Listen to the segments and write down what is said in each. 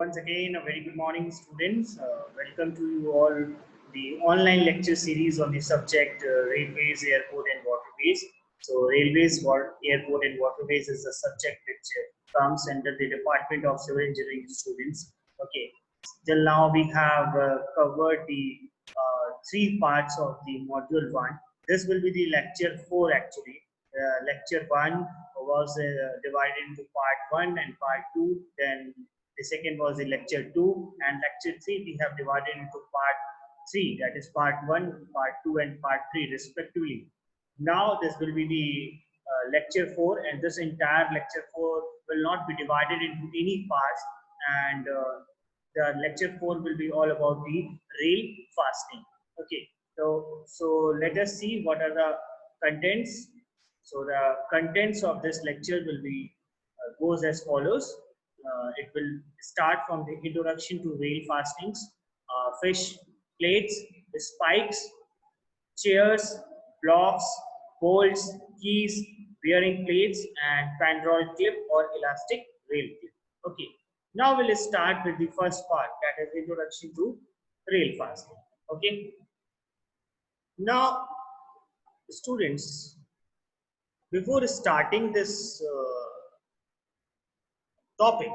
once again a very good morning, students. Welcome to you all the online lecture series on the subject railways, airport, and waterways. So, railways, airport, and waterways is a subject which comes under the Department of Civil Engineering students. Okay, till now we have covered the three parts of the module one. This will be the lecture 4 actually. Lecture 1 was divided into part 1 and part 2. Then the second was the lecture 2, and lecture 3 we have divided into part 3, that is part 1, part 2, and part 3 respectively. Now this will be the lecture 4, and this entire lecture 4 will not be divided into any parts, and the lecture 4 will be all about the rail fasting. Okay, so let us see what are the contents. So the contents of this lecture will be goes as follows. It will start from the introduction to rail fastings, fish plates, spikes, chairs, blocks, bolts, keys, bearing plates, and pandroid clip or elastic rail clip. Okay. Now we'll start with the first part, that is introduction to rail fasting. Okay. Now, students, before starting this topic,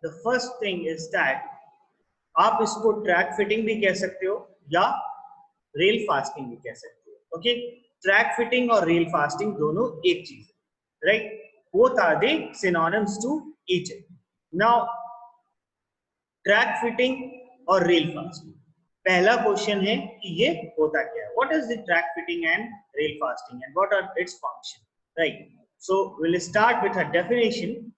the first thing is that आप इसको track fitting भी कह सकते हो या rail fasting भी कह सकते हो. ओके, ट्रैक फिटिंग और रेल फास्टिंग दोनों एक चीज है, right? Both are the synonyms to each other. Now track fitting और रेल फास्टिंग, पहला क्वेश्चन है कि ये होता क्या है. What is the track fitting and rail fastening and what are its function, right? So will start with a definition.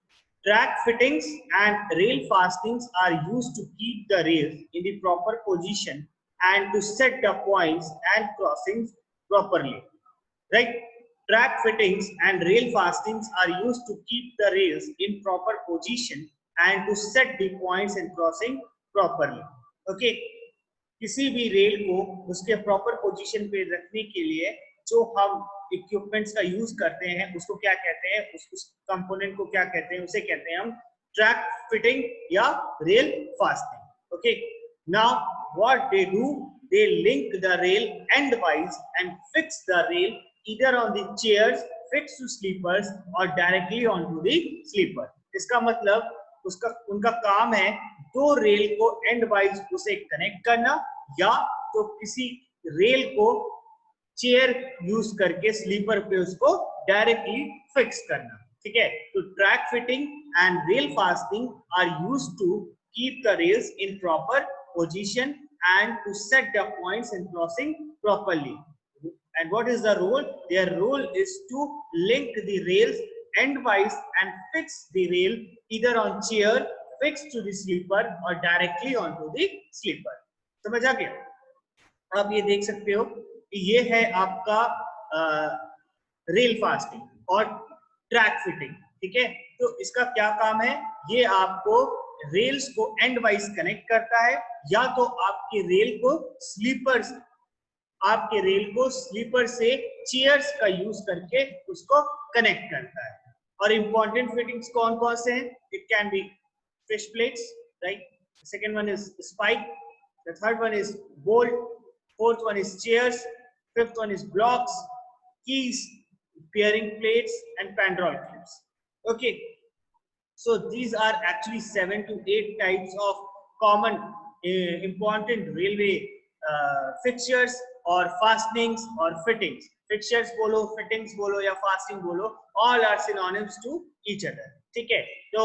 Track fittings and rail fastings are used to keep the rails in the proper position and to set the points and crossings properly. Right? Track fittings and rail fastings are used to keep the rails in proper position and to set the points and crossing properly. Okay? किसी भी rail को उसके proper position पे रखने के लिए जो हम इक्विपमेंट्स का यूज करते हैं उसको क्या कहते हैं, उस कंपोनेंट को क्या कहते हैं, उसे कहते हैं हम ट्रैक फिटिंग या rail fastening. Okay, now what they do, they link the rail end wise and fix the rail either on the chairs fix to sleepers और directly on to the sleeper. इसका मतलब उनका काम है दो rail को and wise उसे connect करना या तो किसी रेल को चेयर यूज करके स्लीपर पे उसको डायरेक्टली फिक्स करना. ठीक है, तो track fitting and rail fastening are used to keep the rails in proper position and to set the points in crossing properly. And what is the role? Their role is to link the rails endwise and fix the rail either on chair fixed to the sleeper or directly onto the sleeper. समझ आ गया? आप ये देख सकते हो कि ये है आपका रेल फास्टिंग और ट्रैक फिटिंग. ठीक है, तो इसका क्या काम है? ये आपको रेल्स को एंड वाइज कनेक्ट करता है या तो आपके रेल को स्लीपर से चेयर्स का यूज करके उसको कनेक्ट करता है. और इंपॉर्टेंट फिटिंग्स कौन कौन से हैं? It can be fish plates, right? Second one is spike, the third one is bolt, fourth one is chairs, fifth one is blocks, keys, bearing plates and pandroid clips. Okay, so these are actually 7 to 8 types of common important railway fixtures or fastenings or fittings. Fixtures बोलो, fittings बोलो या fasting बोलो, all are synonyms to each other. ठीक है, तो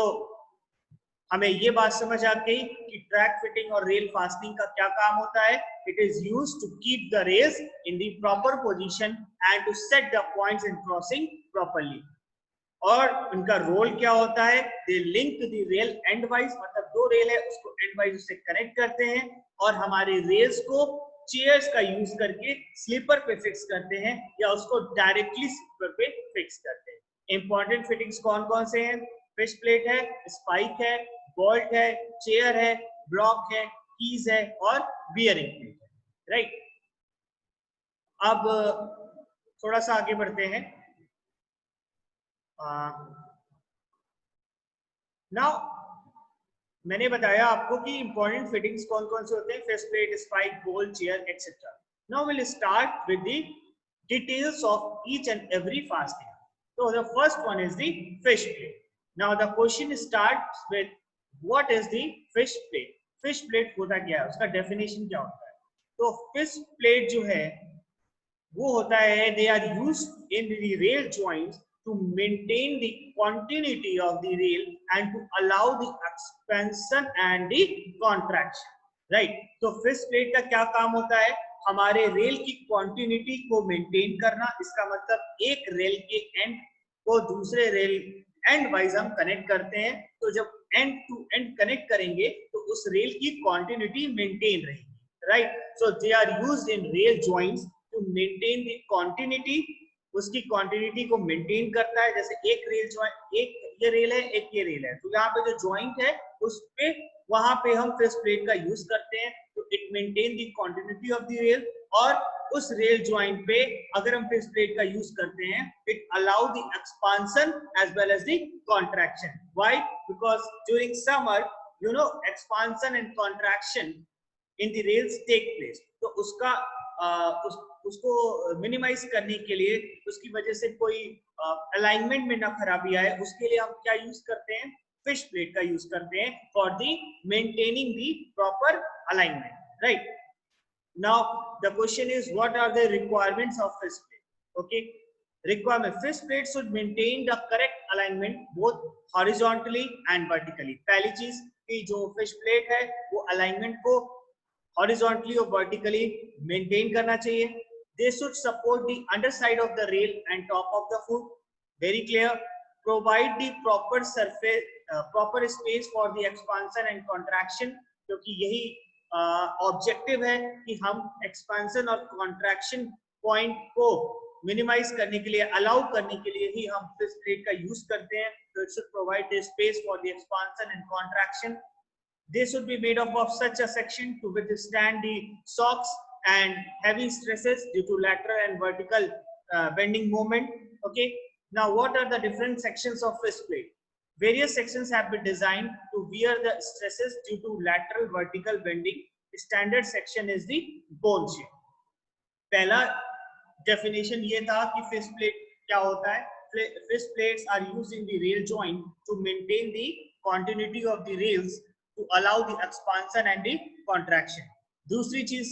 हमें ये बात समझ आ गई कि ट्रैक फिटिंग और रेल फास्टिंग का क्या काम होता है. It is used to keep the rails in the proper position and to set the points in crossing properly. और उनका रोल क्या होता है? They link the rail end wise, मतलब दो रेल है उसको एंड वाइज उससे कनेक्ट करते हैं और हमारे रेल्स को चेयर्स का यूज करके स्लीपर पे फिक्स करते हैं या उसको डायरेक्टली स्लीपर पे फिक्स करते हैं. इंपॉर्टेंट फिटिंग्स कौन कौन से हैं? फिश प्लेट है, स्पाइक है, बोल्ट है, चेयर है, ब्लॉक है, कीज है और बियरिंग प्लेट है, राइट? अब थोड़ा सा आगे बढ़ते हैं. नाउ मैंने बताया आपको कि इंपॉर्टेंट फिटिंग्स कौन कौन से होते हैं, फिश प्लेट, स्पाइक, बोल, chair etcetera. Now will start with the details of each and every fasting. So the first one is the fish plate. Now the question starts with what is the fish plate? Fish plate होता क्या है, उसका definition क्या होता है? तो fish plate जो है वो होता है, they are used in the rail joints to maintain the continuity of the rail and to allow the expansion and the contraction, right? तो फिश प्लेट का क्या काम होता है, हमारे रेल की कॉन्टिन्यूटी को मेंटेन करना. इसका मतलब एक रेल के एंड को दूसरे रेल एंड वाइज हम कनेक्ट करते हैं, तो जब एंड टू एंड कनेक्ट करेंगे तो उस रेल की कॉन्टिन्यूटी मेंटेन रहेगी, right? So they are used in rail joints to maintain the continuity. उसकी कॉन्टिन्यूटी को मेंटेन करता है. जैसे एक रेल जॉइंट, एक ये रेल है, एक ये रेल है, तो यहाँ पे जो जॉइंट है उस पे, वहां पे हम फिश प्लेट का यूज करते हैं, तो it maintain the continuity of the rail. और उस रेल जॉइंट पे अगर हम फिश प्लेट का यूज करते हैं, it allow the expansion as well as the contraction. Why? Because during summer, you know, expansion and contraction in the rails take place. तो उसका उसको मिनिमाइज करने के लिए, उसकी वजह से कोई अलाइनमेंट में ना खराबी आए, उसके लिए हम क्या यूज करते हैं, फिश प्लेट का यूज करते हैं for the maintaining the proper alignment, right? Now the question is what are the requirements of fish plate? Okay, requirement: fish plate should maintain the correct alignment both horizontally and vertically. पहली चीज कि जो fish plate है वो alignment को horizontally or vertically maintain करना चाहिए. They should support the underside of the rail and top of the foot. Very clear. Provide the proper surface, proper space for the expansion and contraction, क्योंकि यही objective है कि हम expansion और contraction point को minimise करने के लिए, अलाउ करने के लिए ही हम फिश प्लेट का यूज करते हैं. तो it should provide the space for the expansion and contraction. They should be made up of such a section to withstand the shocks and heavy stresses due to lateral and vertical bending moment. Okay. Now, what are the different sections of fish plate? Various sections have been designed to bear the stresses due to lateral vertical bending. Standard section is the bone shape. पहला definition ये था कि fish plate क्या होता है. Fish plates are used in the rail joint to maintain the continuity of the rails to allow the expansion and the contraction. दूसरी चीज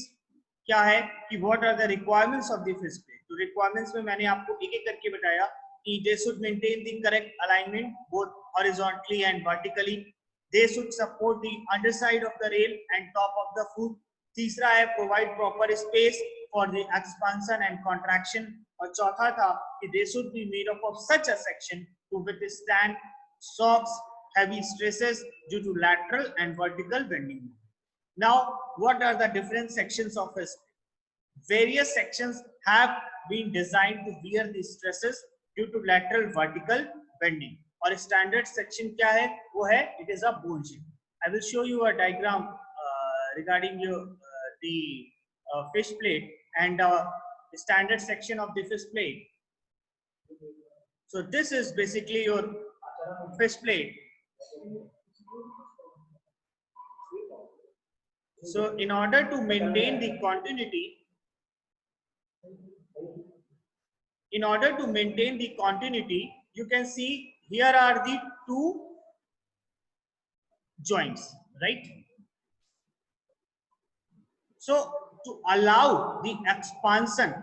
क्या है कि what are the requirements of the fish plate? तो requirements में मैंने आपको एक एक करके बताया कि they should maintain the correct alignment both horizontally and vertically. They should support the underside of the rail and top of the foot. तीसरा है provide proper space for the expansion and contraction. और चौथा था कि they should be made up of such a section to withstand shocks, heavy stresses due to lateral and vertical bending. Now, what are the different sections of fish plate? Various sections have been designed to bear the stresses due to lateral vertical bending. और standard section क्या है? वो है it is a bone shape. I will show you a diagram regarding the fish plate and the standard section of the fish plate. So this is basically your fish plate. So in order to maintain the continuity, you can see here are the two joints, right? So to allow the expansion,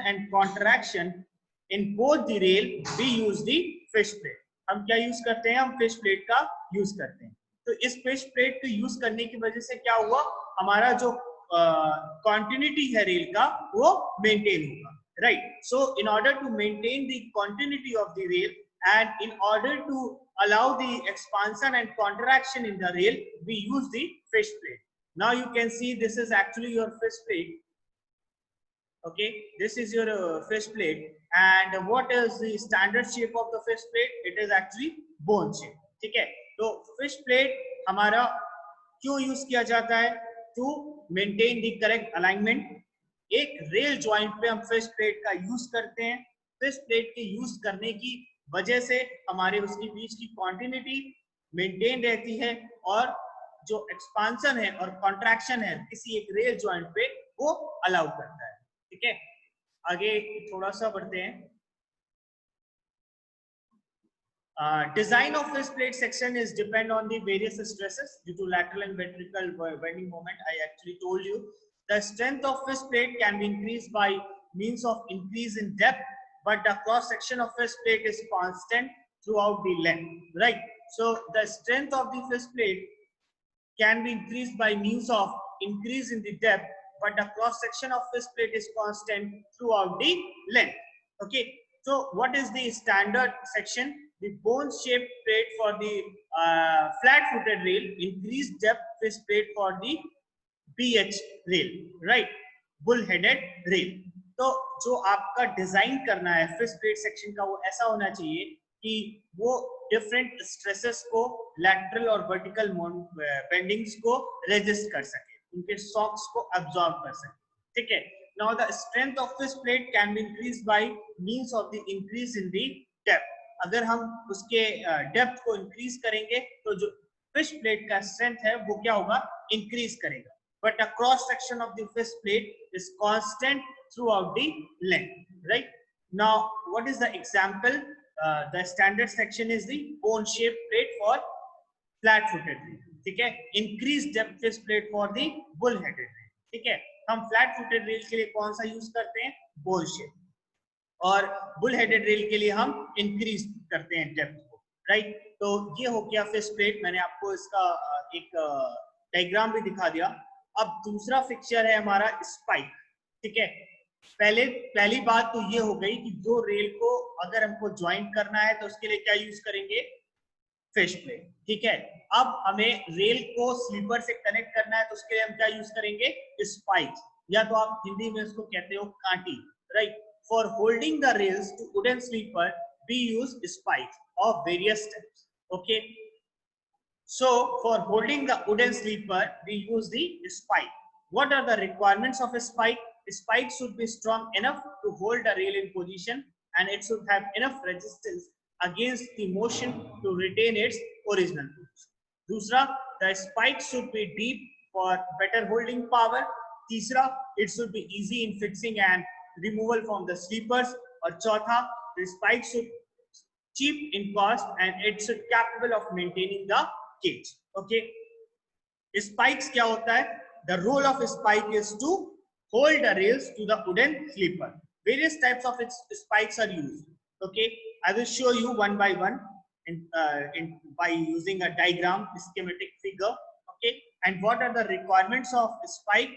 and contraction in both the rail, we use the fish plate. हम क्या use करते हैं? हम fish plate का use करते हैं. तो इस फिश प्लेट को यूज करने की वजह से क्या हुआ, हमारा जो continuity है रेल का वो मेंटेन होगा, right? So in order to maintain the continuity of the rail and in order to allow the expansion and contraction in the rail, we use the fish plate. Now you can see this is actually your fish plate. Okay, this is your fish plate. And what is the standard shape of the fish plate? It is actually bone shape. ठीक है, तो fish plate हमारा क्यों use किया जाता है? To maintain the correct alignment. एक rail joint पे हम फिश प्लेट का यूज करते हैं. फिश प्लेट के यूज करने की वजह से हमारे उसके बीच की कॉन्टिन्यूटी मेंटेन रहती है और जो एक्सपांशन है और कॉन्ट्रैक्शन है किसी एक रेल जॉइंट पे वो अलाउ करता है। ठीक है, आगे थोड़ा सा बढ़ते हैं। Design of fist plate section is depend on the various stresses due to lateral and vertical bending moment. I actually told you the strength of fist plate can be increased by means of increase in depth, but the cross section of fist plate is constant throughout the length, right? So the strength of the fist plate can be increased by means of increase in the depth, but the cross section of fist plate is constant throughout the length. Okay, so what is the standard section? The bone shaped plate for the flat footed rail, increased depth fist plate for the BH rail, right? Bull headed rail. तो जो आपका design करना है fist plate section का वो ऐसा होना चाहिए कि वो डिफरेंट स्ट्रेसेस को, लैटरल और वर्टिकल बेंडिंग्स को रेजिस्ट कर सके, उनके शॉक्स को अब्सॉर्ब कर सके। ठीक है, now the strength of fish plate can be increase by means of the increase in the depth. अगर हम उसके डेप्थ को इंक्रीज करेंगे तो जो फिस्ट प्लेट का स्ट्रेंथ है वो क्या होगा, इंक्रीज करेगा। But a cross section of the fist plate is constant throughout the length, right? Now, what is the example? The standard section is the bone-shaped plate for flat-footed rail. ठीक है, increased depth fist plate for the bull-headed rail. ठीक है, हम flat-footed rail के लिए कौन सा use करते हैं, bone-shaped, और bull-headed rail के लिए हम increase करते हैं depth को, right? तो ये हो गया fist plate। मैंने आपको इसका एक डायग्राम भी दिखा दिया। अब दूसरा फिक्चर है हमारा स्पाइक। ठीक है, पहली बात तो ये हो गई कि जो रेल को अगर हमको ज्वाइन करना है तो उसके लिए क्या यूज करेंगे, फिश प्लेट। ठीक है, अब हमें रेल को स्लीपर से कनेक्ट करना है तो उसके लिए हम क्या यूज करेंगे, स्पाइक, या तो आप हिंदी में उसको कहते हो कांटी, right? For holding the rails to wooden sleeper we use spike of various types. Okay, so for holding the wooden sleeper we use the spike. What are the requirements of a spike? A spike should be strong enough to hold the rail in position and it should have enough resistance against the motion to retain its original position. दूसरा, the spike should be deep for better holding power. तीसरा, it should be easy in fixing and removal from the sleepers. और चौथा, the spike should cheap in cost and it should capable of maintaining the cage. Okay, spikes क्या होता है? The role of spike is to hold the rails to the wooden sleeper. Various types of spikes are used. Okay, I will show you one by one by using a diagram, schematic figure. Okay, and what are the requirements of spike?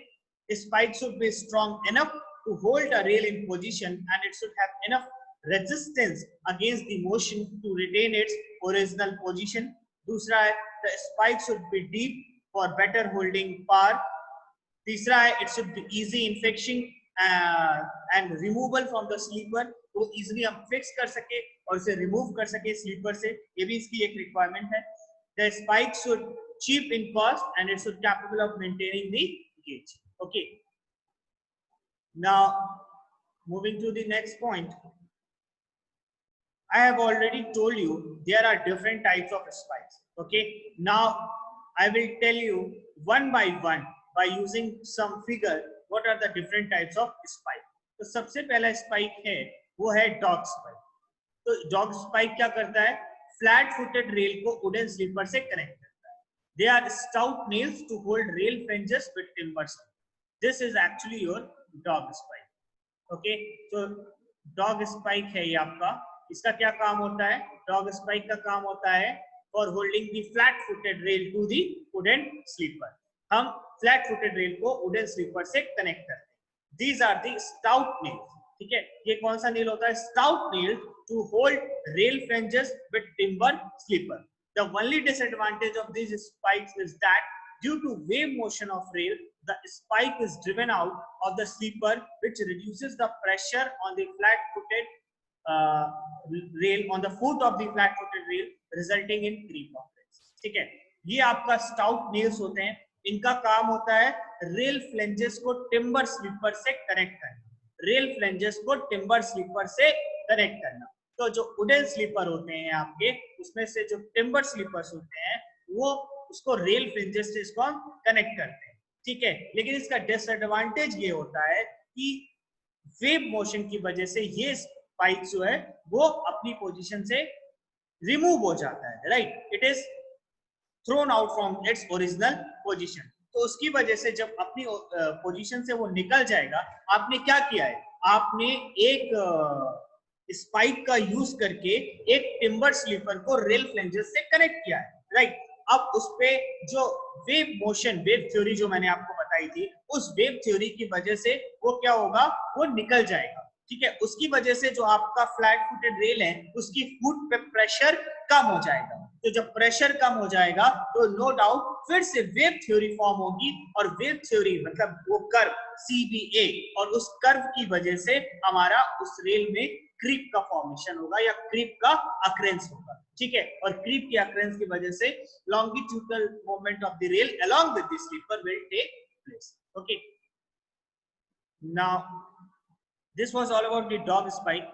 A spike should be strong enough to hold a rail in position and it should have enough resistance against the motion to retain its original position. दूसरा है, the spike should be deep for better holding power. तीसरा है, it should be easy in fixing and removal from the sleeper, तो easily हम fix कर सके और इसे remove कर सके sleeper से, ये भी इसकी एक requirement है। The spike should cheap in cost and it should capable of maintaining the gauge. Okay, now moving to the next point, I have already told you there are different types of spikes. Okay, now I will tell you one by one by using some figure what are the different types of spike. तो सबसे पहला spike है वो है dog spike. तो dog spike क्या करता है, flat footed rail को wooden sleeper से connect करता है. They are stout nails to hold rail flanges with timbers. This is actually your dog spike. Okay, so dog spike है ये आपका। इसका क्या काम होता है, डॉग स्पाइक का काम होता है for holding the flat footed rail to the wooden sleeper. हम फ्लैट फुटेड रेल को वुडन स्लीपर से कनेक्ट करते हैं। These are the stout nails. ठीक है, ये कौन सा नेल होता है, stout nail to hold rail flanges with timber sleeper. The only disadvantage of these spikes is that due to wave motion of rail the spike is driven out of the sleeper which reduces the pressure on the flat footed rail on the foot of the flat footed rail resulting in creep of rails. ठीक है, ये आपका stout nails होते हैं। इनका काम होता है रेल फ्लेंजेस को टिम्बर स्लीपर से कनेक्ट करना, रेल फ्लेंजेस को टिम्बर स्लीपर से कनेक्ट करना। तो जो वुडन स्लीपर होते हैं आपके, उसमें से जो टिम्बर स्लीपर्स होते हैं वो उसको रेल फ्रिंजेस से इसको हम कनेक्ट करते हैं, ठीक है। लेकिन इसका डिसएडवांटेज ये होता है कि वेव मोशन की वजह से ये स्पाइक जो है वो अपनी पोजीशन से रिमूव हो जाता है, right, it is thrown out from its original position. तो उसकी वजह से जब अपनी पोजीशन से वो निकल जाएगा, आपने क्या किया है, आपने एक स्पाइक का यूज करके एक टिम्बर स्लीपर को रेल फ्लेंजेस से कनेक्ट किया है, राइट। अब उस पे जो वेव मोशन, वेव थ्योरी जो मैंने आपको बताई थी, उस वेव थ्योरी की वजह से वो क्या होगा, वो निकल जाएगा, ठीक है। उसकी वजह से जो आपका फ्लैट फुटेड रेल है उसकी फुट पे प्रेशर कम हो जाएगा। तो जब प्रेशर कम हो जाएगा तो नो डाउट फिर से वेव थ्योरी फॉर्म होगी, और वेव थ्योरी मतलब वो कर्व CBA, और उस कर्व की वजह से हमारा उस रेल में क्रीप का फॉर्मेशन होगा या क्रीप का अक्रेंस होगा, ठीक है। और क्रीप की अक्रेंस की वजह से longitudinal movement of the rail along with the sleeper will take place. Okay. Now, this was all about the dog spike.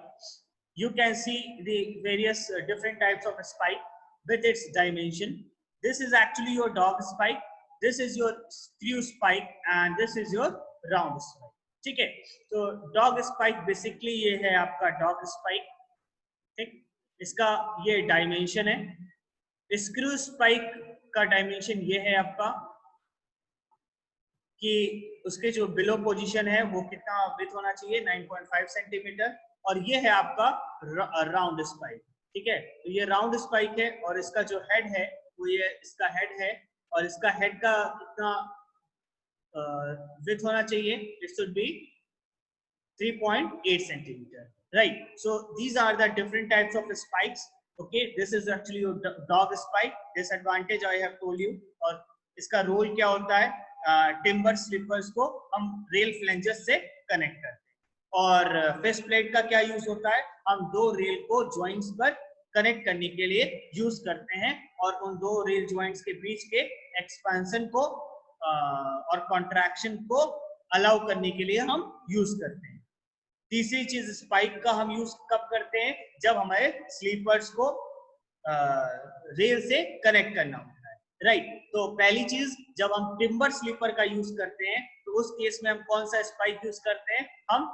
You can see the various different types of spike with its dimension. This is actually your dog spike. This is your screw spike, and this is your round spike. ठीक है, तो dog spike basically ये है आपका dog spike, ठीक। इसका ये dimension है। स्क्रू स्पाइक का डायमेंशन ये है आपका कि उसके जो बिलो पोजीशन है वो कितना विड्थ होना चाहिए, 9.5 सेंटीमीटर, और ये है आपका राउंड स्पाइक, ठीक है। तो ये राउंड स्पाइक है, और इसका जो हेड है वो ये इसका हेड है, और इसका हेड का कितना विड्थ होना चाहिए, it should be 3.8 centimeter, right? So these are the different types of spikes. Okay, this is actually your dog spike. Disadvantage I have told you, और इसका रोल क्या होता है, टिम्बर स्लीपर्स को हम रेल फ्लेंजेस से कनेक्ट करते हैं। और फेस प्लेट का क्या यूज होता है, हम दो रेल को ज्वाइंट्स पर कनेक्ट करने के लिए यूज करते हैं, और उन दो रेल ज्वाइंट्स के बीच के एक्सपेंशन को और कॉन्ट्रैक्शन को अलाउ करने के लिए हम यूज करते हैं। तीसरी चीज स्पाइक का हम यूज कब करते हैं, जब हमारे स्लीपर्स को रेल से कनेक्ट करना होता है, राइट। तो पहली चीज, जब हम टिम्बर स्लीपर का यूज करते हैं तो उस केस में हम कौन सा स्पाइक यूज करते हैं, हम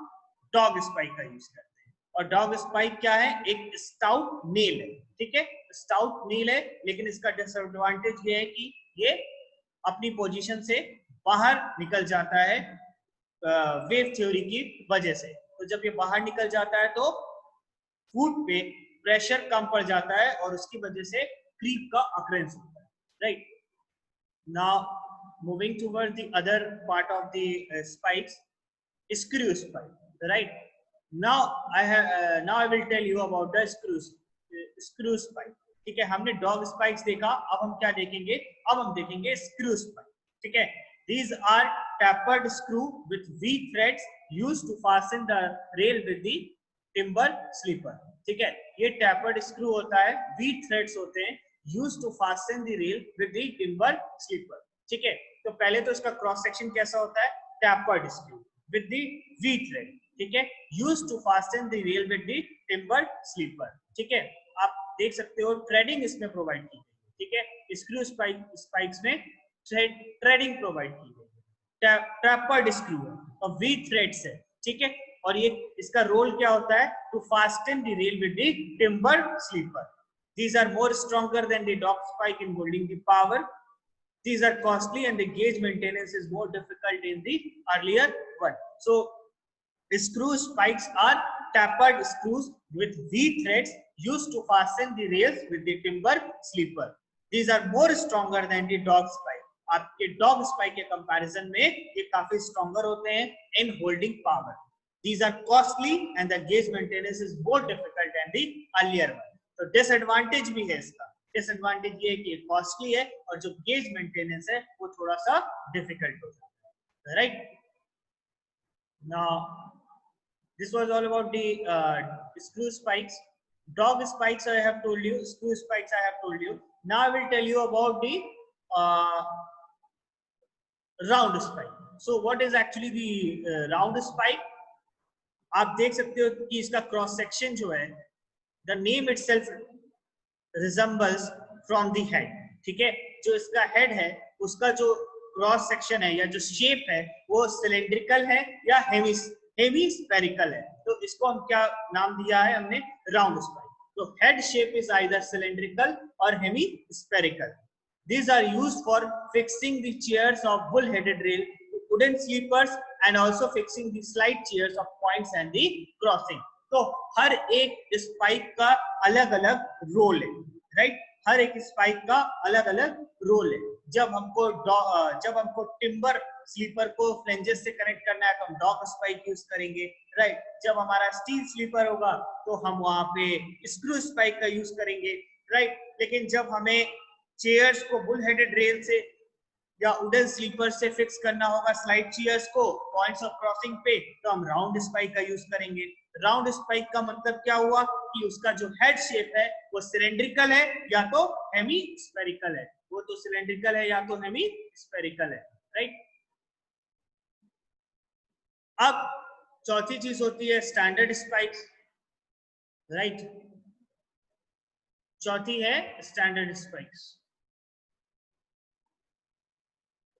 डॉग स्पाइक का यूज करते हैं। और डॉग स्पाइक क्या है, एक स्टाउट नील है, ठीक है, स्टाउट नील है, लेकिन इसका डिसएडवांटेज ये है कि ये अपनी पोजीशन से बाहर निकल जाता है वेव थ्योरी की वजह से। तो जब ये बाहर निकल जाता है तो फुट पे प्रेशर कम पड़ जाता है, और उसकी वजह से क्रीप का अक्रेंस होता है, right. Now moving toward the other part of the spikes, screw spike, right. Now I will tell you about the screw spike, ठीक है। हमने डॉग स्पाइक्स देखा, अब हम क्या देखेंगे, अब हम देखेंगे स्क्रू स्पाइक, ठीक है। These are tapered screw with V threads used to fasten the rail with the timber sleeper, ठीक है। ये tapered screw होता है, V threads होते हैं, used to fasten the rail with the timber sleeper, ठीक है। तो पहले तो इसका क्रॉस सेक्शन कैसा होता है, tapered screw with the V thread, ठीक है, used to fasten the rail with the timber sleeper, ठीक है। आप देख सकते हो थ्रेडिंग इसमें प्रोवाइड की गई, ठीक है। स्क्रू स्पाइक्स में थ्रेडिंग प्रोवाइड की गई, टैपर्ड स्क्रू है और वी थ्रेड्स है, ठीक है। और ये इसका रोल क्या होता है, to fasten the rail with the timber sleeper. These are more stronger than the dog spike in holding the power. These are costly and the gauge maintenance is more difficult in the earlier one. So screw spikes are tapered screws with V threads used to fasten the rails with the timber sleeper. These are more stronger than the dog spike. आपके dog spike के comparison में ये काफी stronger होते हैं in holding power. These are costly and the gauge maintenance is more difficult than the earlier one. तो disadvantage भी है इसका, डिसएडवांटेज ये है कि कॉस्टली है और जो गेज मेंटेनेंस है वो थोड़ा सा डिफिकल्ट हो जाता है, right. Now this was all about the screw spikes. Dog spikes I have told you, screw spikes I have told you. Now I will tell you about the round spike. So what is actually the round spike? आप देख सकते हो कि इसका cross section जो है the name itself resembles from the head, ठीक है। जो इसका हेड है उसका जो क्रॉस सेक्शन है या जो शेप है वो सिलेंड्रिकल है या हेमी स्फेरिकल है। तो इसको हम क्या नाम दिया है हमने, राउंड स्पाइक। तो head shape is either cylindrical और hemispherical. These are used for fixing the chairs of bull-headed rail to wooden sleepers and also fixing the slide chairs of points and the crossing. तो हर एक spike का अलग अलग role है, right. हर एक spike का अलग अलग रोल है। जब हमको टिम्बर स्लीपर को फ्लेंजेस से कनेक्ट करना है तो हम डॉग स्पाइक यूज करेंगे, राइट। जब हमारा स्टील स्लीपर होगा तो हम वहां पे स्क्रू स्पाइक का यूज करेंगे, राइट। लेकिन जब हमें चेयर्स को बुल हेडेड रेल से या वुडन स्लीपर से फिक्स करना होगा स्लाइड चेयर्स को पॉइंट्स ऑफ क्रॉसिंग पे, तो हम राउंड स्पाइक का यूज करेंगे। राउंड स्पाइक का मतलब क्या हुआ कि उसका जो हेड शेप है वो सिलेंड्रिकल है या तो हेमी स्फेरिकल है। वो तो सिलेंड्रिकल है या तो हेमी स्फेरिकल है, राइट। अब चौथी चीज होती है स्टैंडर्ड स्पाइक्स, राइट। चौथी है स्टैंडर्ड स्पाइक्स।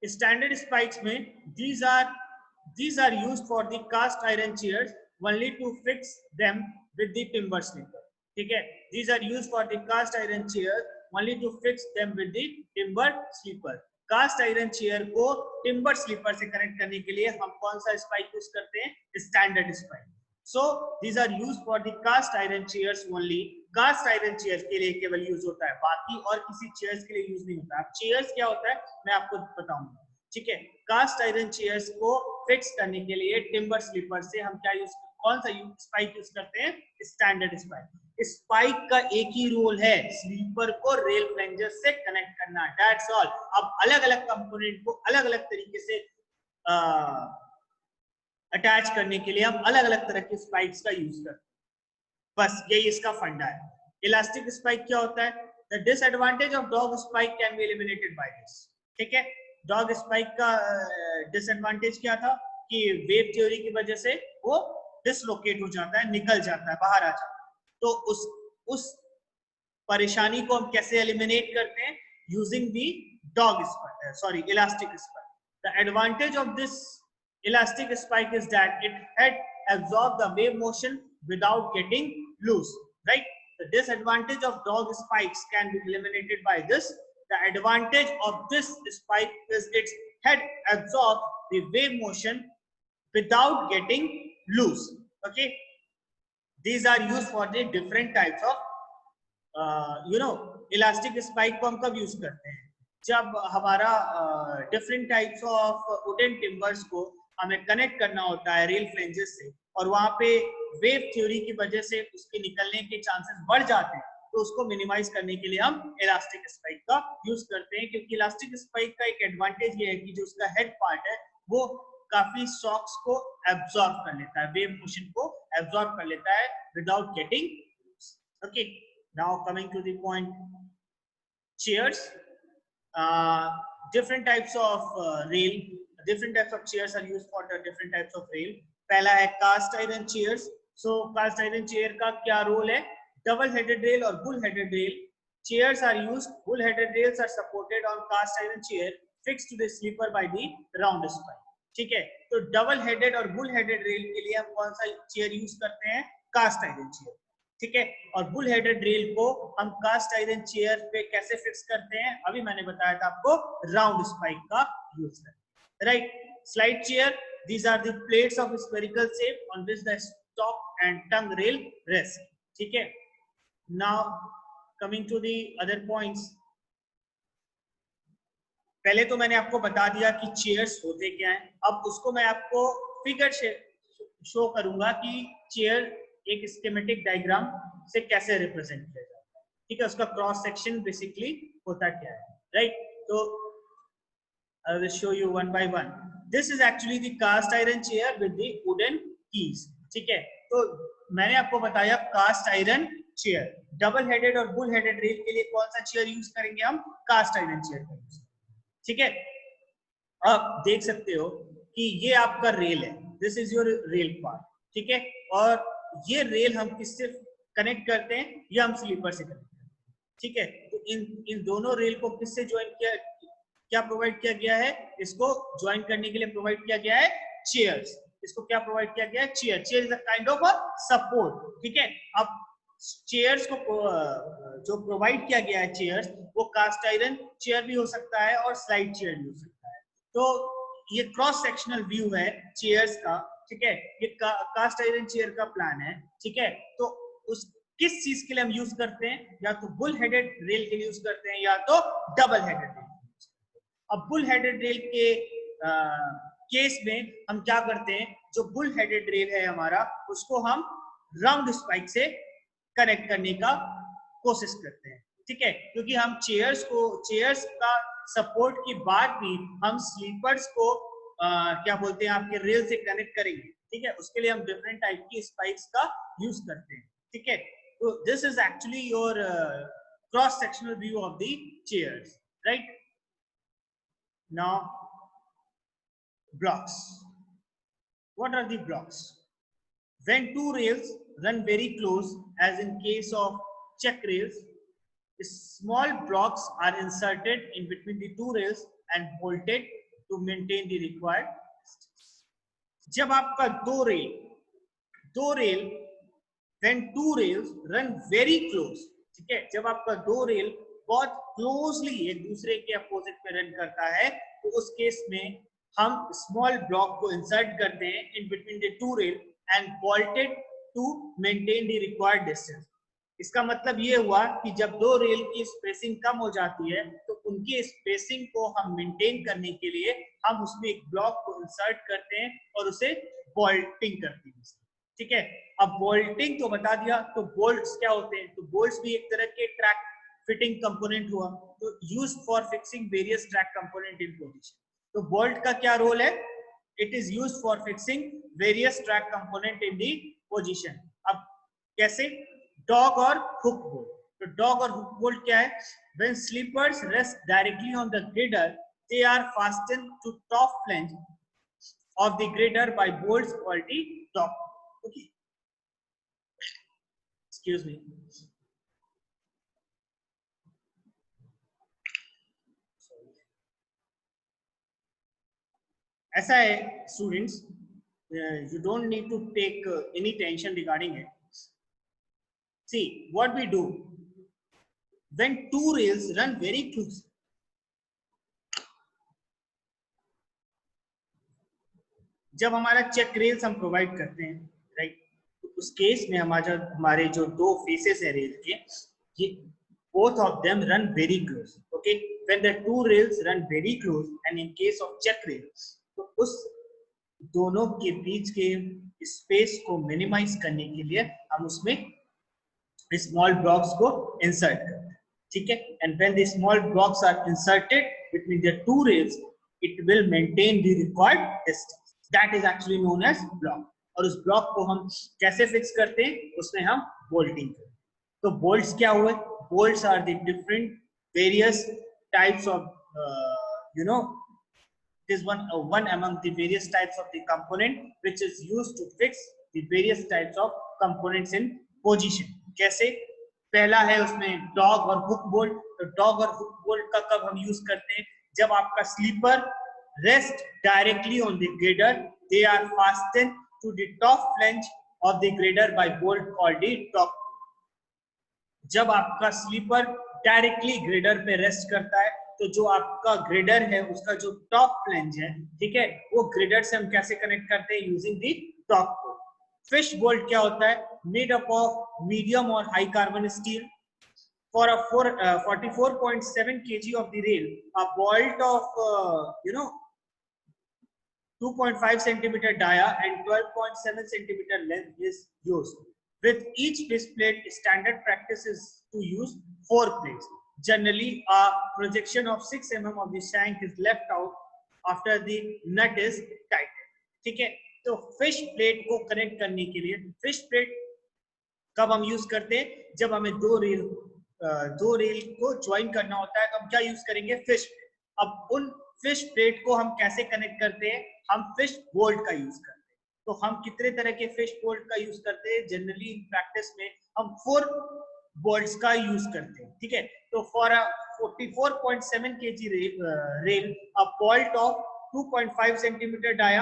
स्टैंडर्ड स्पाइक्स में these are used for the cast iron chairs only to fix them with the timber sleeper, ठीक है। these are used for the cast iron chairs only to fix them with the timber sleeper। Cast iron chair को timber sleeper से connect करने के लिए हम कौन सा स्पाइक यूज करते हैं, standard spike. So these are used for the cast iron chairs only. Cast iron chairs के लिए केवल यूज होता है, बाकी और किसी चेयर्स के लिए यूज नहीं होता। अब चेयर्स क्या होता है मैं आपको बताऊंगा, ठीक है। कास्ट आयरन चेयर्स को फिक्स करने के लिए टिम्बर स्लीपर से हम क्या यूज, कौन सा स्पाइक यूज करते हैं, स्टैंडर्ड स्पाइक। स्पाइक का एक ही रोल है, स्लीपर को रेल फ्लेंजर से कनेक्ट करना, दैट्स ऑल। अब अलग अलग कंपोनेंट को अलग अलग तरीके से अटैच करने के लिए हम अलग अलग तरह के स्पाइक्स का यूज करते हैं, बस यही इसका फंडा है। इलास्टिक स्पाइक क्या होता है, the disadvantage of dog spike can be eliminated by this, ठीक है। डॉग स्पाइक का डिसएडवांटेज क्या था कि वेव थ्योरी की वजह से वो डिसलोकेट हो जाता है, निकल जाता है, बाहर आ जाता है। तो उस परेशानी को हम कैसे एलिमिनेट करते हैं, using the dog spike, sorry elastic spike. The advantage of this elastic spike is that it had absorb the wave motion without getting loose, right? The disadvantage of dog spikes can be eliminated by this. The advantage of this spike is its head absorbs the wave motion without getting loose, okay? These are used for the different types of elastic spike को हम कब use करते हैं, जब हमारा different types of wooden timbers को हमें connect करना होता है रेल फ्लेंजेस से, और वहां पे वेव थ्योरी की वजह से उसके निकलने के चांसेस बढ़ जाते हैं। तो उसको मिनिमाइज करने के लिए हम इलास्टिक स्पाइक का यूज करते हैं, क्योंकि इलास्टिक स्पाइक का एक एडवांटेज ये है कि जो उसका हेड पार्ट है वो काफी शॉक्स को एब्जॉर्ब कर लेता है, वेव मोशन को एब्जॉर्ब कर लेता है without getting, okay. Now coming to the point, chairs, different types of rail, different types of chairs are used for the different types of rail. पहला है cast iron chairs. So cast iron chair का क्या role है, double headed rail और bull headed rail chairs are used. Bull headed rails are supported on cast iron chair fixed to the sleeper by the round spike, ठीक है। तो double headed और bull headed rail के लिए हम कौन सा चेयर यूज करते हैं, कास्ट आयरन चेयर, ठीक है। और बुल हेडेड रेल को हम कास्ट आयरन चेयर पे कैसे फिक्स करते हैं, अभी मैंने बताया था आपको, राउंड स्पाइक का यूज करते हैं, right. Slide chair, these are the plates of spherical shape on which the stock and tongue rail rest, ठीक है। now coming to the other points, पहले तो मैंने आपको बता दिया कि चेयर्स होते क्या हैं, अब उसको मैं आपको फिगर शो करूंगा कि चेयर एक स्कीमेटिक डायग्राम से कैसे रिप्रेजेंट किया जाता है, ठीक है। उसका क्रॉस सेक्शन बेसिकली होता क्या है, राइट। तो I will show you one by one. This is actually the cast iron chair with the wooden keys, ठीक है। तो मैंने आपको बताया cast iron chair, double headed और बुल हेडेड रेल के लिए कौन सा चेयर यूज करेंगे हम, कास्ट आयरन चेयर का यूज, ठीक है। आप देख सकते हो कि ये आपका रेल है, this is your rail part, ठीक है। और ये रेल हम किससे कनेक्ट करते हैं या हम स्लीपर से कनेक्ट करते हैं, ठीक है। तो इन दोनों रेल को किससे ज्वाइन किया, क्या प्रोवाइड किया गया है, इसको ज्वाइन करने के लिए प्रोवाइड किया गया है चेयर्स। इसको क्या प्रोवाइड किया गया है, chair. Chair is a kind of a support, ठीक है। अब चेयर्स को जो प्रोवाइड किया गया है चेयर्स, वो कास्ट आयरन चेयर भी हो सकता है और स्लाइड चेयर भी हो सकता है। तो ये क्रॉस सेक्शनल व्यू है चेयर्स का, ठीक है। ये कास्ट आयरन चेयर का प्लान है, ठीक है। तो उस किस चीज के लिए हम यूज करते हैं, या तो बुल हेडेड रेल के लिए यूज करते हैं या तो डबल हेडेड रेल। अब बुल हेडेड रेल के केस में हम क्या करते हैं, जो बुल हेडेड रेल है हमारा, उसको हम राउंड स्पाइक से कनेक्ट करने का कोशिश करते हैं, ठीक है। क्योंकि हम चेयर्स का सपोर्ट के बाद भी हम स्लीपर्स को क्या बोलते हैं आपके रेल से कनेक्ट करेंगे, ठीक है। उसके लिए हम डिफरेंट टाइप की स्पाइक्स का यूज करते हैं, ठीक है। तो this is actually your cross sectional view of the chairs, right. Now blocks. What are the blocks? When two rails run very close, as in case of check rails, small blocks are inserted in between the two rails and bolted to maintain the required distance. जब आपका दो rail when two rails run very close, ठीक है, जब आपका दो rail बहुत closely एक दूसरे के अपोजिट में रन करता है, तो उस केस में हम स्मॉल ब्लॉक को इंसर्ट करते हैं in between the two rail and bolted to maintain the required distance. इसका मतलब ये हुआ कि जब दो रेल की स्पेसिंग कम हो जाती है, तो उनकी स्पेसिंग को हम मेंटेन करने के लिए हम उसमें एक ब्लॉक को इंसर्ट करते हैं और उसे बोल्टिंग करते हैं, ठीक है। अब बोल्टिंग तो बता दिया, तो बोल्ट्स क्या होते हैं, तो बोल्ट्स भी एक तरह के ट्रैक फिटिंग कंपोनेंट हुआ, तो used for fixing various track component in position. तो बोल्ट का क्या रोल है, it is used for fixing various track component in the position. अब कैसे, डॉग और हुक बोल्ट। तो डॉग और हुक बोल्ट क्या है, when sleepers rest directly on the girder, they are fastened to top flange of the girder by bolts called the dog. Okay, excuse me. ऐसा है students, you don't need to take any tension regarding it. See what we do when two rails run very close. जब हमारा check rails हम provide करते हैं, right, तो उस case में हमारे जो दो फेसेस है रेल के, ये both of them run very close. Okay, when the two rails run very close and in case of check rails, तो उस दोनों के बीच के स्पेस को मिनिमाइज करने के लिए हम उसमें स्मॉल ब्लॉक्स को इंसर्ट करते हैं, ठीक है। And when the small blocks are inserted between the two rails, it will maintain the required distance, that is actually known as block. और उस ब्लॉक को हम कैसे फिक्स करते हैं, उसमें हम बोल्टिंग करते हैं। तो बोल्ट्स क्या हुए, bolts are the different various types of you know, it is one among the various types of the component which is used to fix the various types of components in position. कैसे, पहला है उसमें dog और hook bolt. तो dog और hook bolt का कब हम यूज करते हैं, जब आपका sleeper rest directly on the girder, they are fastened to the top flange of the girder by bolt called the top. जब आपका स्लीपर डायरेक्टली ग्रेडर पे रेस्ट करता है, तो जो आपका ग्रेडर है उसका जो टॉप फ्लैंज है, ठीक है, वो ग्रेडर से हम कैसे कनेक्ट करते हैं, using the top bolt. Fish bolt क्या होता है, मेड अप ऑफ मीडियम और high carbon steel for a 44.7 kg of the rail, a bolt of 2.5 centimeter dia and 12.7 centimeter length is used. With each fish plate, standard practice is to use 4 plates. Generally, a projection of 6 mm of the shank is left out after the nut is tightened. ठीक है, तो fish plate को connect करने के लिए, fish plate कब हम use करते हैं, जब हमें दो रेल को ज्वाइन करना होता है, तो हम क्या यूज करेंगे, फिश प्लेट। अब उन फिश प्लेट को हम कैसे कनेक्ट करते हैं, हम फिश बोल्ट का यूज करते हैं। तो हम कितने तरह के फिश बोल्ट का यूज करते हैं? जनरली इन प्रैक्टिस में हम 4 बोल्ट्स का यूज करते हैं, ठीक है। तो for 44.7 kg rail, a bolt of 2.5 centimeter dia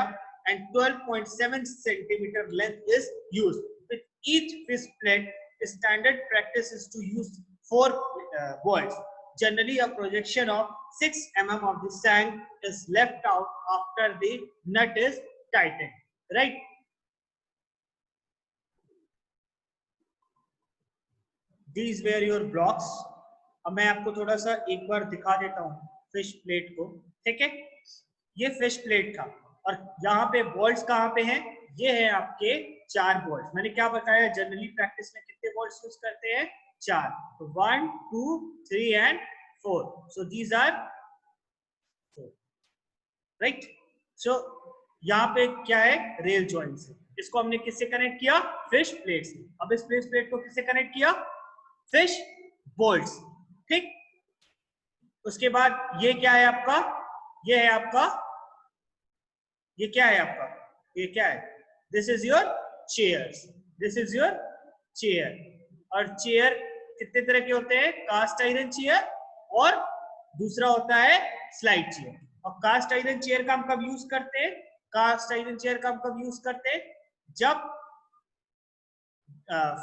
and 12.7 centimeter length is used. With each fish plate, standard practice is to use 4 bolts. Generally, a projection of 6 mm of the shank is left out after the nut is tightened. Right? These were your blocks. अब मैं आपको थोड़ा सा एक बार दिखा देता हूँ fish plate को, ठीक है। ये फिश प्लेट था और यहाँ पे बोल्ट्स कहाँ पे हैं? ये है आपके 4 बोल्ट्स। मैंने क्या बताया, जनरली प्रैक्टिस में कितने बोल्ट्स यूज करते हैं? 4। तो 1 2 3 and 4। So these are 4, right. So यहाँ पे क्या है? रेल जॉइंट से। इसको हमने किससे कनेक्ट किया? फिश प्लेट से। अब इस फिश प्लेट को किससे कनेक्ट किया? फिश बोल्ट्स, ठीक। उसके बाद ये क्या है आपका? ये है आपका, ये क्या है आपका? ये क्या है? This is your chairs, this is your chair. और चेयर कितने तरह के होते हैं? कास्ट आयरन चेयर और दूसरा होता है स्लाइड चेयर। और कास्ट आयरन चेयर का हम कब यूज करते हैं? कास्ट आयरन चेयर का हम कब यूज करते हैं? जब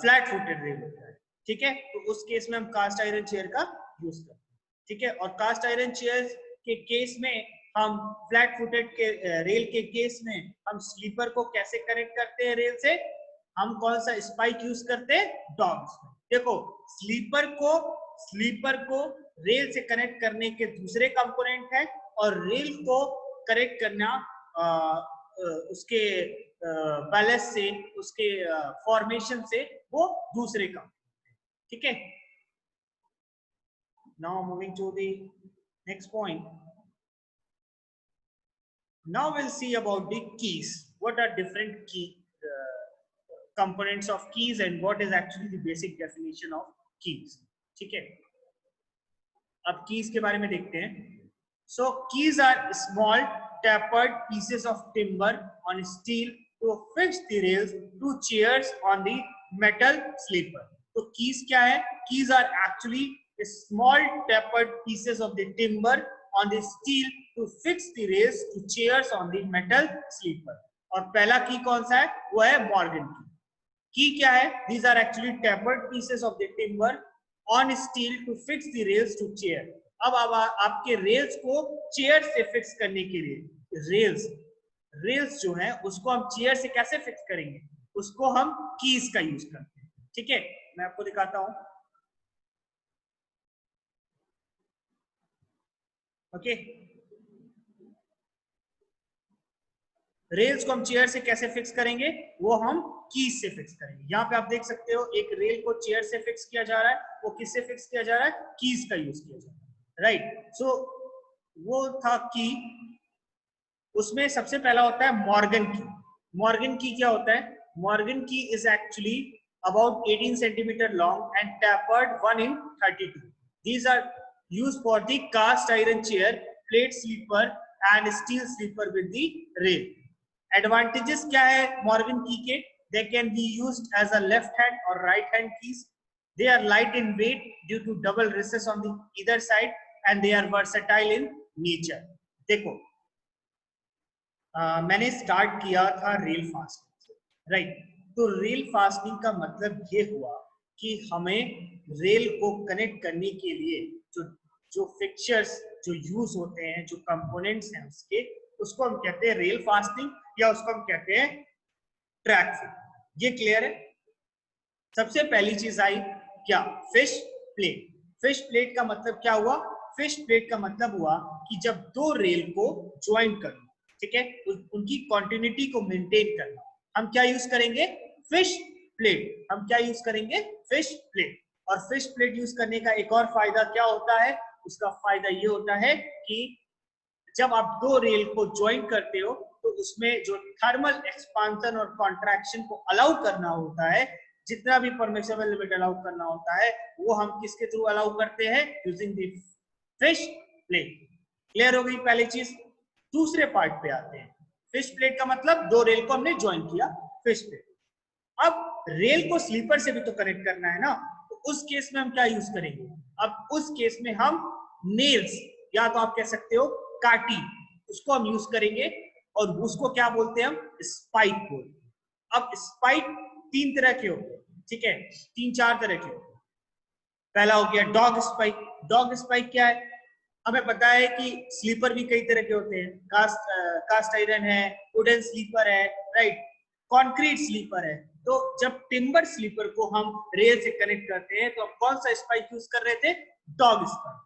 फ्लैट फुटेड रेल होता है, ठीक है। तो उस केस में हम कास्ट आयरन चेयर का यूज करते हैं, ठीक है। और कास्ट आयरन चेयर के केस में हम फ्लैट फुटेड के रेल के केस में हम स्लीपर को कैसे कनेक्ट करते हैं रेल से? हम कौन सा स्पाइक यूज करते हैं? डॉग्स। देखो, स्लीपर को रेल से कनेक्ट करने के दूसरे कंपोनेंट है और रेल को कनेक्ट करना उसके बैलेंस से, उसके फॉर्मेशन से, वो दूसरे कंपोनेंट है, ठीक है। Now moving to the next point. Now we'll see about the keys. What are different key components of keys and what is actually the basic definition of keys, ठीक है। अब keys के बारे में देखते हैं। So keys are small tapered pieces of timber on steel to fix the rails to chairs on the metal sleeper. तो keys क्या है? Keys are actually small tapered pieces of the timber on the steel to fix the rails to chairs on the metal sleeper. और पहला की कौन सा है? वो है मॉर्गन की। की क्या है? These are actually tapered pieces of the timber on steel to fix the rails to chair. अब आपके रेल्स को चेयर से फिक्स करने के लिए रेल्स जो है उसको हम चेयर से कैसे फिक्स करेंगे? उसको हम कीज का यूज करते हैं, ठीक है। मैं आपको दिखाता हूं, ओके। रेल्स को हम चेयर से कैसे फिक्स करेंगे? वो हम कीज से फिक्स करेंगे। यहाँ पे आप देख सकते हो एक रेल को चेयर से फिक्स किया जा रहा है, वो किससे फिक्स किया जा रहा है? कीज का यूज किया जा रहा है, राइट। सो वो था की। उसमें सबसे पहला होता है मॉर्गन की। मॉर्गन की क्या होता है? मॉर्गन की is actually about 18 centimeter long and tapered 1 in 32. These are used for the cast iron chair, plate sleeper and steel sleeper with the rail. Advantages क्या है मॉर्गन की के? They can be used as a left hand or right hand keys. They are light in weight due to double recess on the either side and they are versatile in nature. देखो, मैंने start किया था rail fasting, right. तो rail fastening का मतलब ये हुआ कि हमें रेल को कनेक्ट करने के लिए जो फिक्चर्स जो यूज होते हैं, जो कंपोनेंट्स हैं उसके, उसको हम कहते हैं रेल फास्टिंग या उसको हम कहते हैं ट्रैक फिटिंग। ये क्लियर है? सबसे पहली चीज आई क्या? Fish plate. फिश प्लेट का मतलब क्या हुआ? फिश प्लेट का मतलब हुआ कि जब दो रेल को ज्वाइन करना, ठीक है, उनकी कॉन्टिन्यूटी को मेंटेन करना, हम क्या यूज करेंगे? Fish plate. हम क्या यूज करेंगे? Fish plate. और फिश प्लेट यूज करने का एक और फायदा क्या होता है? उसका फायदा ये होता है कि जब आप दो रेल को ज्वाइन करते हो तो उसमें जो थर्मल एक्सपांशन और कॉन्ट्रैक्शन को अलाउ करना होता है, जितना भी परमिसिबल लिमिट अलाउ करना होता है, वो हम किसके थ्रू अलाउ करते हैं? Using the fish plate. Clear हो गई पहली चीज। दूसरे पार्ट पे आते हैं। फिश प्लेट का मतलब दो रेल को हमने ज्वाइन किया, फिश प्लेट। अब रेल को स्लीपर से भी तो कनेक्ट करना है ना, तो उस केस में हम क्या यूज करेंगे? अब उस केस में हम नेल्स, या तो आप कह सकते हो काटी, उसको हम यूज करेंगे, और उसको क्या बोलते हैं हम? स्पाइक बोलते हैं। अब स्पाइक तीन तरह के होते हैं, ठीक है, तीन चार तरह के होते हैं। पहला हो गया डॉग स्पाइक। डॉग स्पाइक क्या है? हमें पता है कि स्लीपर भी कई तरह के होते हैं, कास्ट आयरन है, वुडन स्लीपर है, राइट, कंक्रीट स्लीपर है। तो जब टिम्बर स्लीपर को हम रेल से कनेक्ट करते हैं तो हम कौन सा स्पाइक यूज कर रहे थे? Dog spike.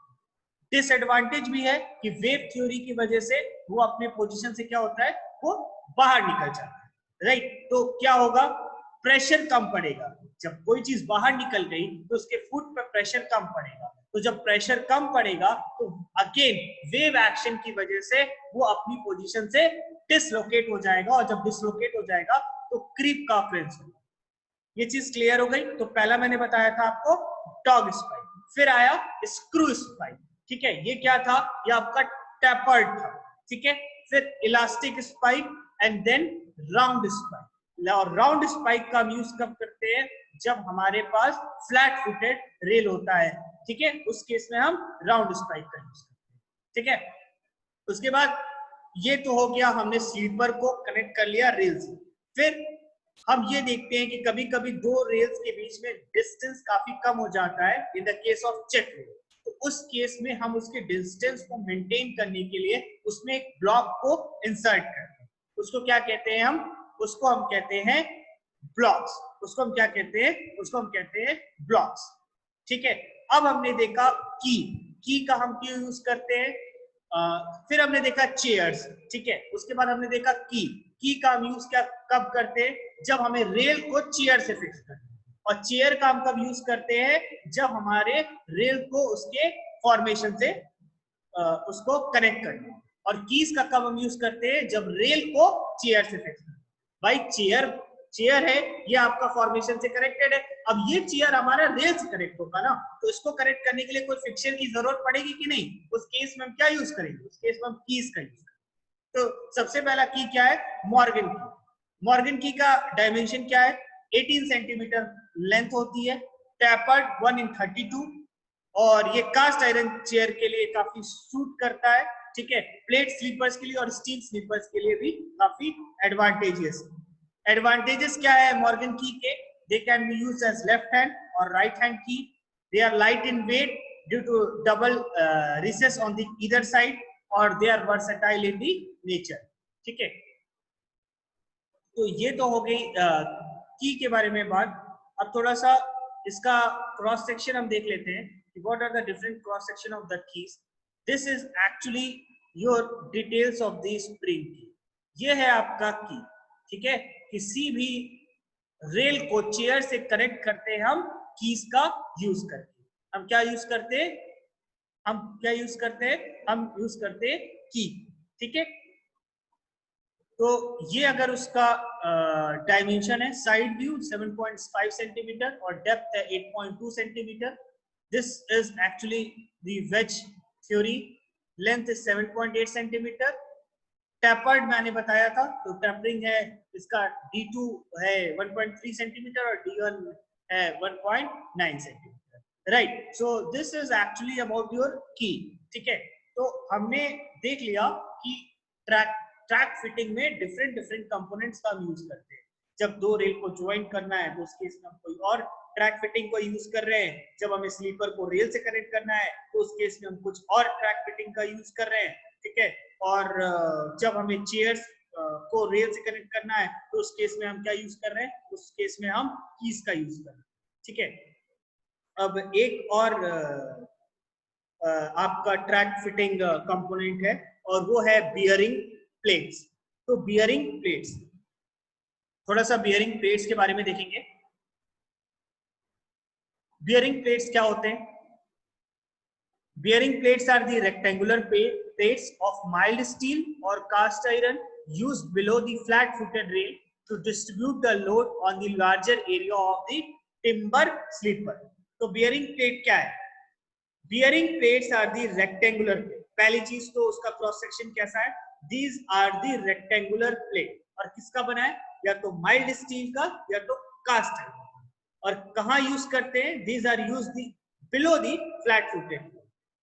डिसएडवांटेज भी है कि वेव थ्योरी की वजह से वो अपने पोजीशन से क्या होता है, वो बाहर निकल जाता है, राइट। तो क्या होगा? प्रेशर कम पड़ेगा। जब कोई चीज बाहर निकल गई तो उसके फुट पर प्रेशर कम पड़ेगा, तो जब प्रेशर कम पड़ेगा तो अगेन वेव एक्शन की वजह से वो अपनी पोजीशन से डिसलोकेट हो जाएगा, और जब डिसलोकेट हो जाएगा तो क्रीप का ऑकरेंस होगा। ये चीज क्लियर हो गई? तो पहला मैंने बताया था आपको डॉग स्पाइक, फिर आया स्क्रू स्पाइक, ठीक है, ये क्या था? ये आपका टैपर्ड था, ठीक है। फिर elastic spike and then round spike. और राउंड स्पाइक का हम यूज कब करते हैं? जब हमारे पास फ्लैट फुटेड रेल होता है, ठीक है, उस केस में हम राउंड स्पाइक का यूज करते हैं, ठीक है। उसके बाद ये तो हो गया, हमने स्लीपर को कनेक्ट कर लिया रेल से। फिर हम ये देखते हैं कि कभी कभी दो रेल्स के बीच में डिस्टेंस काफी कम हो जाता है, in the case of check rail. तो उस केस में हम उसके डिस्टेंस को मेंटेन करने के लिए उसमें एक ब्लॉक को इंसर्ट करते हैं। उसको क्या कहते हैं हम? उसको हम कहते हैं ब्लॉक्स। उसको हम क्या कहते हैं? उसको हम कहते हैं ब्लॉक्स, ठीक है। अब हमने देखा की का हम क्यों यूज करते हैं। फिर हमने देखा चेयर्स, ठीक है। उसके बाद हमने देखा की का हम यूज क्या कब करते हैं? जब हमें रेल को चेयर से फिक्स करना है। और चेयर का हम कब यूज करते हैं? जब हमारे रेल को उसके फॉर्मेशन से उसको कनेक्ट करना है। और कीज का कब हम यूज करते हैं? जब रेल को चेयर से फिक्स करना है। भाई चेयर है, ये आपका फॉर्मेशन से कनेक्टेड है। अब ये चेयर हमारा रेल से कनेक्ट होगा ना, तो इसको कनेक्ट करने के लिए कोई फिक्शन की जरूरत पड़ेगी कि नहीं? उस केस में हम क्या यूज करेंगे? उस केस में हम कीज का यूज करेंगे। तो सबसे पहला की क्या है? मॉर्गन की। मॉर्गन की का डायमेंशन क्या है? 18 सेंटीमीटर लेंथ होती है, टैपर्ड 1 in 32, और ये कास्ट आयरन चेयर के लिए काफी सूट करता है, ठीक है। प्लेट स्लीपर्स के लिए और स्टील स्लीपर्स के लिए भी काफी एडवांटेजेस। एडवांटेजेस क्या है मॉर्गन की के? They can be used as left hand और राइट हैंड की। They are light in weight due to double recess on the either side, और they are versatile in the nature, ठीक है। तो ये तो हो गई की के बारे में बात। अब थोड़ा सा इसका क्रॉस सेक्शन हम देख लेते हैं कि what are the different cross section of the keys. This is actually your details of the spring key. ये है आपका की, ठीक है। किसी भी रेल को चेयर से कनेक्ट करते हैं हम कीज का यूज करके। हम क्या यूज करते हैं? हम क्या यूज करते हैं? हम यूज करते हैं की, ठीक है। तो ये अगर उसका डायमेंशन है, साइड व्यू 7.5 सेंटीमीटर और डेप्थ है 8.2 centimetre. This is actually the ways theory. Length is 7.8 centimetre. Tapered मैंने बताया था, तो टैपरिंग है इसका D2 है 1.3 सेंटीमीटर और D1 है 1.9 centimetre, right. So this is actually about your की, ठीक है। तो हमने देख लिया कि ट्रैक फिटिंग में डिफरेंट डिफरेंट कंपोनेंट्स का हम यूज करते हैं। जब दो रेल को ज्वाइन करना है तो उस केस में हम कोई और ट्रैक फिटिंग को यूज कर रहे हैं। जब हमें स्लीपर को रेल से कनेक्ट करना है तो उस केस में हम कुछ और ट्रैक फिटिंग का यूज कर रहे हैं, ठीक है। और जब हमें चेयर्स को रेल से कनेक्ट करना है तो उस केस में हम क्या यूज कर रहे हैं? उस केस में हम कीज का यूज कर रहे हैं, ठीक है। अब एक और आपका ट्रैक फिटिंग कंपोनेंट है और वो है बियरिंग प्लेट्स। तो बियरिंग प्लेट्स, थोड़ा सा बियरिंग प्लेट्स के बारे में देखेंगे। बियरिंग प्लेट्स क्या होते हैं? Bearing plates are the rectangular plates of mild steel or cast iron used below the flat footed rail to distribute the load on the larger area of the timber sleeper. तो bearing plate क्या है? Bearing plates are the rectangular plate. पहली चीज तो उसका cross section कैसा है? These are the rectangular plate, और किसका बना है, या तो माइल्ड स्टील का या तो कास्ट आयरन। और कहाँ यूज करते हैं, these are use below the flat footed.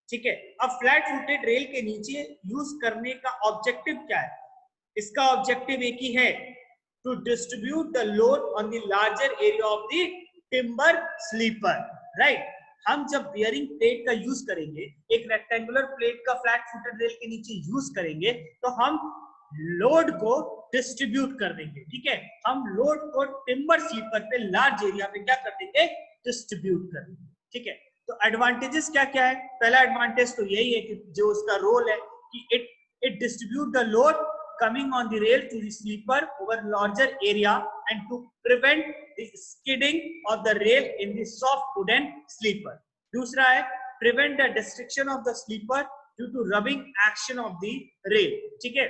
ठीक है, अब फ्लैट फुटेड रेल के नीचे यूज करने का ऑब्जेक्टिव क्या है, इसका ऑब्जेक्टिव एक ही है, to distribute the load on the larger area of the timber sleeper, right. हम जब बियरिंग प्लेट का यूज करेंगे, एक रेक्टेंगुलर प्लेट का फ्लैट फुटेड रेल के नीचे यूज करेंगे, तो हम लोड को डिस्ट्रीब्यूट कर देंगे। ठीक है, हम लोड को टिम्बर स्लीपर पे लार्ज एरिया पे क्या कर देंगे, डिस्ट्रीब्यूट कर देंगे। ठीक है, तो एडवांटेजेस क्या क्या है, पहला एडवांटेज तो यही है कि जो उसका रोल है कि it distribute the load coming on the rail to the sleeper over larger area and to prevent the skidding of the rail in the soft wooden sleeper. दूसरा है prevent the destruction of the sleeper due to rubbing action of the rail. ठीक है,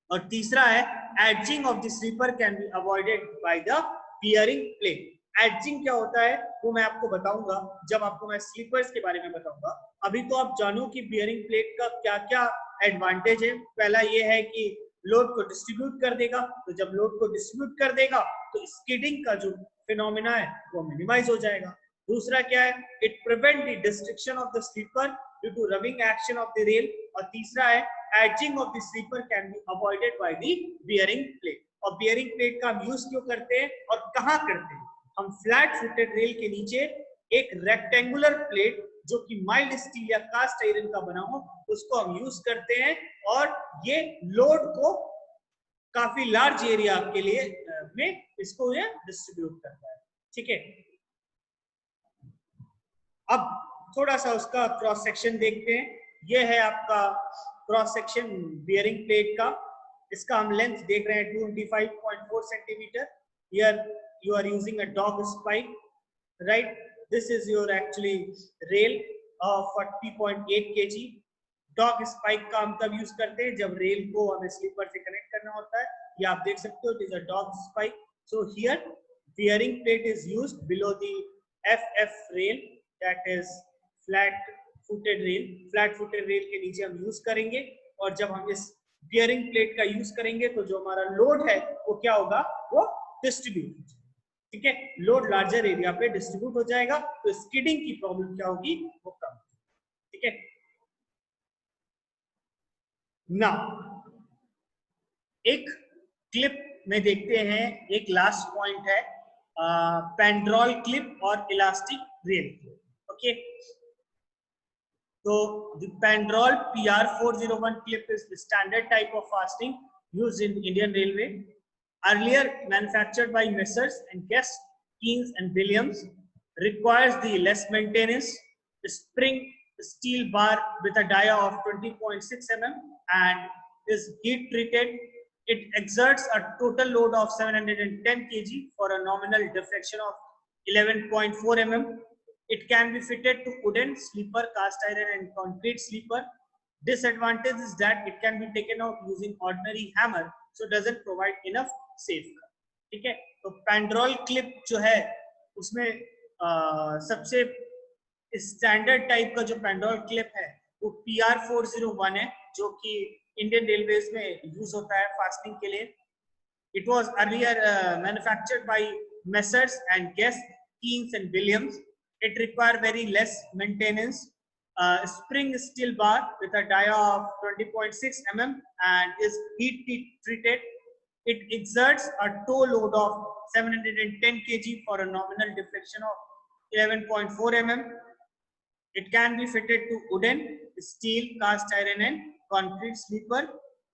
और तीसरा है edging of the sleeper can be avoided by the bearing plate. Edjing क्या होता है वो मैं आपको बताऊंगा जब आपको मैं स्लीपर्स के बारे में बताऊंगा। अभी तो आप जानो कि बियरिंग प्लेट का क्या क्या एडवांटेज है। पहला ये है कि लोड को डिस्ट्रीब्यूट कर देगा, तो जब लोड को डिस्ट्रीब्यूट कर देगा तो स्किडिंग का जो फिनोमिना है वो मिनिमाइज हो जाएगा। दूसरा क्या है, it prevent the destruction of the sleeper due to rubbing action of the rail. और तीसरा है edging of the sleeper can be avoided by the bearing plate. और बियरिंग प्लेट का हम यूज क्यों करते हैं और कहाँ करते हैं, हम फ्लैट फुटेड रेल के नीचे एक रेक्टेंगुलर प्लेट जो कि माइल्ड स्टील या कास्ट आयरन का बना हो उसको हम यूज करते हैं, और ये लोड को काफी लार्ज एरिया के लिए में इसको ये डिस्ट्रीब्यूट करता है। ठीक है, अब थोड़ा सा उसका क्रॉस सेक्शन देखते हैं। ये है आपका क्रॉस सेक्शन बियरिंग प्लेट का। इसका हम लेंथ देख रहे हैं 25.4 centimetre. Here you are using a dog spike, right? This is your actually rail of 40.8 kg. Dog spike का हम तब यूज करते हैं जब रेल को हमें स्लीपर से कनेक्ट करना होता है। ये आप देख सकते हो, it is a dog spike. So here bearing plate is used below the F rail, that is flat footed rail. Flat footed rail के नीचे हम यूज करेंगे, और जब हम इस बियरिंग प्लेट का यूज करेंगे तो जो हमारा लोड है वो क्या होगा, वो डिस्ट्रीब्यूट। ठीक है, लोड लार्जर एरिया पे डिस्ट्रीब्यूट हो जाएगा, तो स्किडिंग की प्रॉब्लम क्या होगी, वो कम। ठीक है, ना एक क्लिप में देखते हैं, एक लास्ट पॉइंट है पेंड्रॉल क्लिप और इलास्टिक रेल क्लिप। ओके, तो the Pandrol PR401 clip is the standard type of fastening used in Indian Railway. Earlier manufactured by Messrs and Guest, Keynes and Williams, requires the less maintenance, spring steel bar with a dia of 20.6 mm and is heat treated. It exerts a total load of 710 kg for a nominal deflection of 11.4 mm. It can be fitted to wooden sleeper, cast iron and concrete sleeper. Disadvantage is that it can be taken out using ordinary hammer, so doesn't provide enough safeguard. ठीक है, तो पेंड्रॉल clip जो है उसमें सबसे standard type का जो पेंड्रॉल clip है वो PR401 है, जो कि इंडियन रेलवेज में यूज होता है फास्टिंग के लिए। It was earlier manufactured by Messrs and Guest, Keynes and Williams. It requires very less maintenance. Spring steel bar with a dia of 20.6 mm and is heat treated. It exerts a tow load of 710 kg for a nominal deflection of 11.4 mm. It can be fitted to wooden, steel, cast iron and concrete sleeper.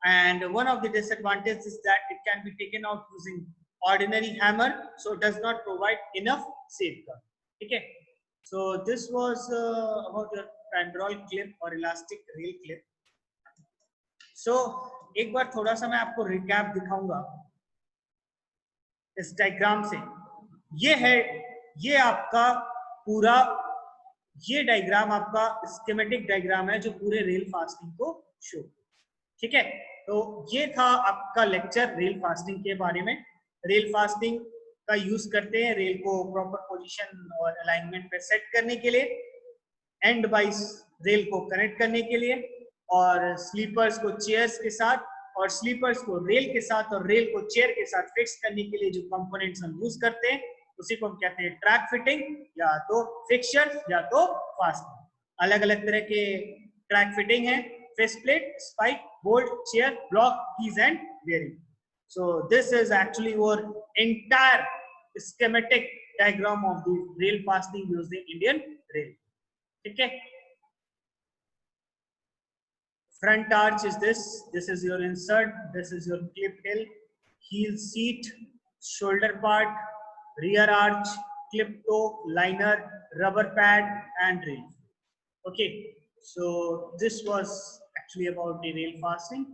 And one of the disadvantages is that it can be taken out using ordinary hammer, so it does not provide enough safeguard. Okay, so this was about your Pandrol clip or elastic rail clip. So एक बार थोड़ा सा मैं आपको recap दिखाऊंगा इस diagram से। ये है, ये आपका पूरा, ये डायग्राम आपका स्कीमेटिक डायग्राम है जो पूरे रेल फास्टिंग को शो। ठीक है, तो ये था आपका लेक्चर रेल फास्टिंग के बारे में। रेल फास्टिंग का यूज करते हैं रेल को प्रॉपर पोजीशन और अलाइनमेंट पे सेट करने के लिए, एंड वाइज रेल को कनेक्ट करने के लिए। और स्लीपर्स को चेयर्स के साथ और स्लीपर्स को रेल के साथ और रेल को चेयर के साथ फिक्स करने के लिए जो कंपोनेंट्स हम यूज करते हैं उसी को हम कहते हैं ट्रैक फिटिंग या तो फिक्सचर या तो फास्टनिंग। अलग अलग तरह के ट्रैक फिटिंग है, face plate, spike, bolt, chair, block, keys and bearing. So this is actually your entire schematic diagram of the rail fastening using Indian Rail. ठीक है? Front arch is this. This is your insert. This is your clip hill, heel seat, shoulder part, rear arch, clip toe, liner, rubber pad, and rail. Okay. So this was actually about the rail fastening.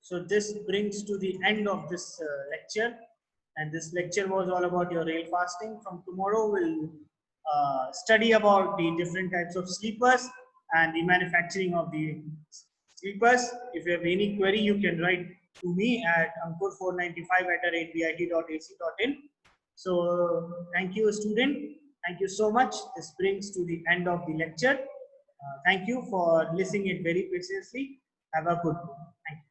So this brings to the end of this lecture, and this lecture was all about your rail fastening. From tomorrow we'll study about the different types of sleepers and the manufacturing of the sleepers. If you have any query, you can write to me at ankur495@bit.ac.in. So thank you, student. Thank you so much. This brings to the end of the lecture. Thank you for listening it very patiently. Have a good day. Thank you.